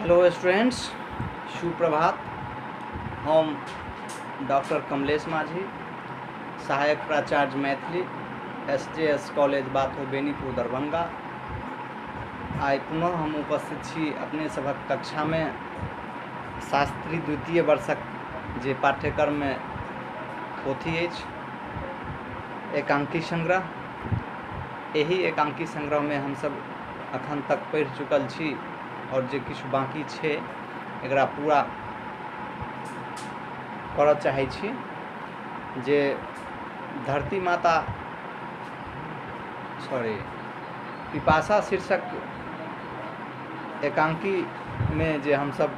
Hello students, सुप्रभात। हम doctor Kamlesh माझी, सहायक प्राचार्य मैथिली, SJS कॉलेज बाथो बेनीपुर दरभंगा। आइ पुनः हम उपस्थित छी अपने सभक कक्षा में शास्त्री द्वितीय वर्षक जे पाठ्यक्रम में पोथी अछि एकांकी संग्रह। यही एकांकी संग्रह में हम सब अखन तक पढ़ि चुकल छी और जे किछु बाकी छै एकरा पूरा करऽ चाहै छी। जे धरती माता पिपासा शीर्षक एकांकी में जे हम सब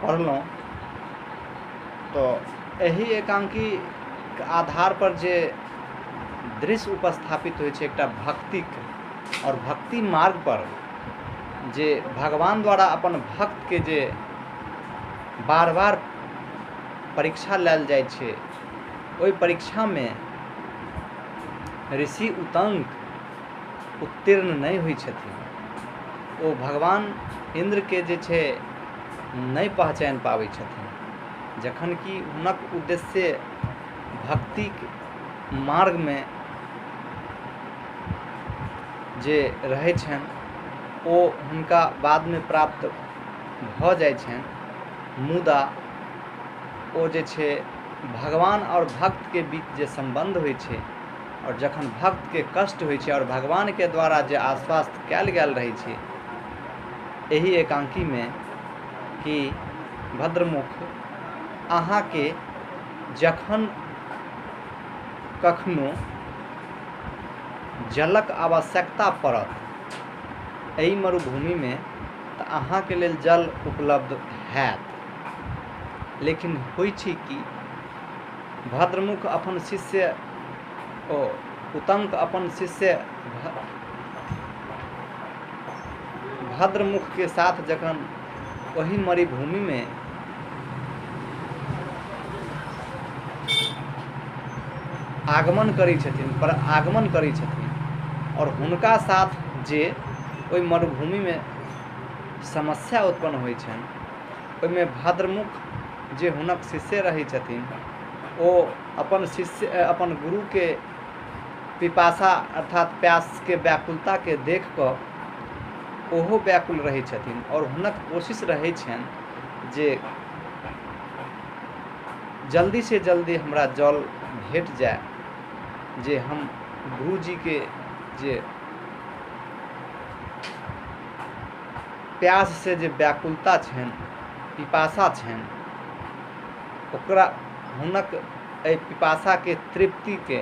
पढ़लहुँ तो यही एकांकी के आधार पर जे दृश्य उपस्थापित होइ छै एकटा भक्तिक और भक्ति मार्ग पर जे भगवान द्वारा अपन भक्त के जे बार बार परीक्षा लेल जाइ छै, ओहि परीक्षा में ऋषि उतंक उत्तीर्ण नहीं होइ छथिन। ओ भगवान इंद्र के जे छै नहीं पहचान पाबै छथिन, जखन कि हुनक उद्देश्य भक्ति मार्ग में जे रहै छनि ओ हुनका बाद में प्राप्त भ जाइ छनि। मुदा ओ जे छै भगवान और भक्त के बीच जे संबंध होइ छै और जखन भक्त के कष्ट होइ छै और भगवान के द्वारा जे आश्वस्त कयल गेल रहै छै एही एकांकी में कि भद्रमुख अहाँ के जखन कखनो जलक आवश्यकता पड़त एही मरुभूमि में तो अहाँ के लेल जल उपलब्ध हैत। लेकिन होइ छै कि भद्रमुख अपन शिष्य उतंक अपन शिष्य भद्रमुख के साथ जखन वही मरुभूमि में आगमन करै छथिन और हुनका साथ जे ओहि मरुभूमि में समस्या उत्पन्न होइ छनि, ओहिमे भद्रमुख जे हुनक शिष्य रहै छथिन ओ अपन गुरु के पिपासा अर्थात प्यास के व्याकुलता के देख कऽ ओहो व्याकुल रहै छथिन और हुनक कोशिश रहै छनि जे जल्दी से जल्दी हमरा जल भेट जाए, जे हम गुरुजी के जे प्यास से जे व्याकुलता छनि, पिपासा छनि, ओकरा हुनक पिपासा के तृप्ति के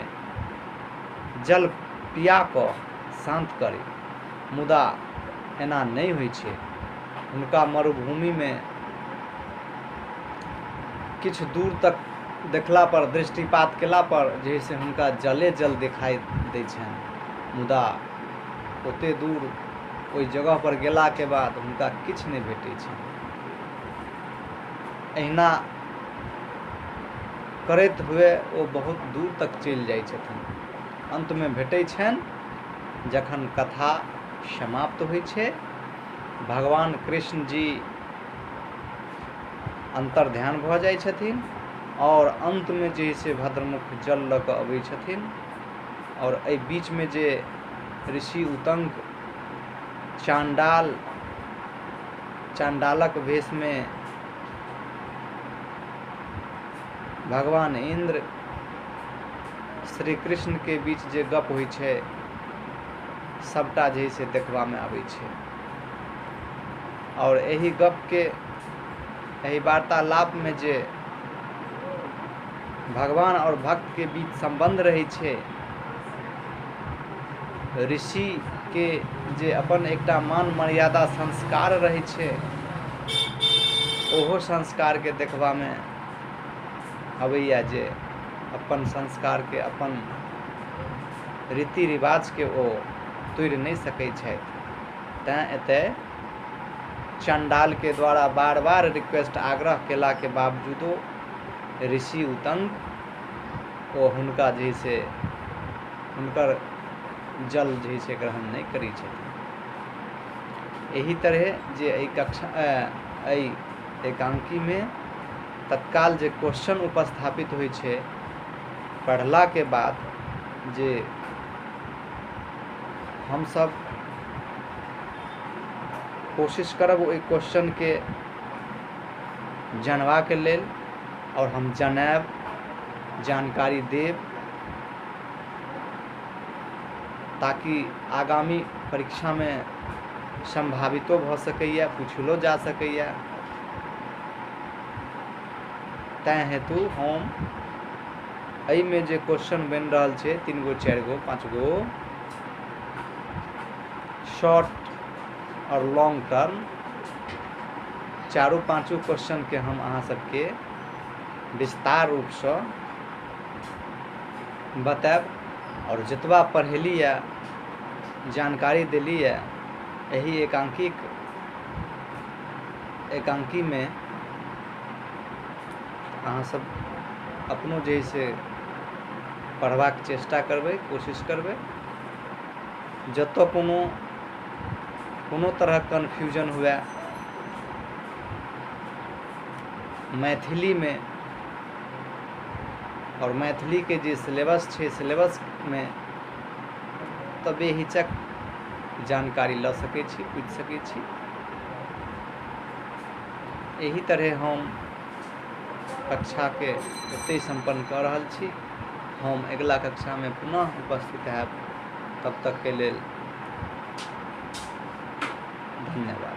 जल पिया कऽ शांत करे। मुदा एना नहीं होइ छै। हुनका मरुभूमि में किछु दूर तक देखला पर दृष्टिपात केला पर जैसे हुनका जले जल दिखाई दै छनि, मुदा ओते दूर ओहि जगह पर गेला के बाद हुनका किछु नहीं भेटै छनि। एहिना करैत हुए ओ बहुत दूर तक चलि जाइ छथिन। अंत में भेटै छनि जखन कथा समाप्त होइ छै, भगवान कृष्ण जी अंतर्ध्यान भऽ जाइ छथिन और अंत में जे से भद्रमुख जल लऽ कऽ अबै छथिन और एहि बीच में जे ऋषि उतंक चांडालक वेश में भगवान इंद्र श्री कृष्ण के बीच जे गप होइ छै सबटा जे से देखबा में आबै छै और एही गप के एही वार्तालाप में जे भगवान और भक्त के बीच संबंध रहे छै, ऋषि के जे अपन एकटा मान मर्यादा संस्कार रहे छै ओहो संस्कार के देखबा में अबैया जे अपन संस्कार के अपन रीति रिवाज के ओ तोड़ि नहीं सकै छथि। तैं एतय चंडाल के द्वारा बार बार रिक्वेस्ट आग्रह केला के बावजूदो ऋषि उतंक ओ हुनका जे से हुनकर जल जे छै ग्रहण नहीं करै छथिन। यही तरह जे कक्षा एकांकी में तत्काल जे क्वेश्चन उपस्थापित होइ छै पढ़ला के बाद जे हम सब कोशिश करब ओहि क्वेश्चन के जानवा के लेल और हम जनाब जानकारी देव ताकि आगामी परीक्षा में संभावितो भ सकैया, पूछलो जा सकैया। तैं हेतु हम एहि में जे क्वेश्चन बन रहल छै 3 गो 4 गो 5 गो शॉर्ट और लॉन्ग टर्म चारों पांचों क्वेश्चन के हम अहाँ सबके विस्तार रूप से बताएब और जतबा पढ़ेली है जानकारी दिली है यही एकांकी में अहाँ सब अपनो जे से पढ़बाक चेष्टा करबै, कोशिश करबै। जतऽ कोनो तरह कन्फ्यूजन हुए मैथिली में और मैथिली के जे सिलेबस छै सिलेबस में तऽ बेहिचक जानकारी ल सकै छी, पूछ सकै छी। यही तरह हम कक्षा के एतै संपन्न कर रहल छी। हम अगला कक्षा में पुनः उपस्थित हैब, तब तक के लेल धन्यवाद।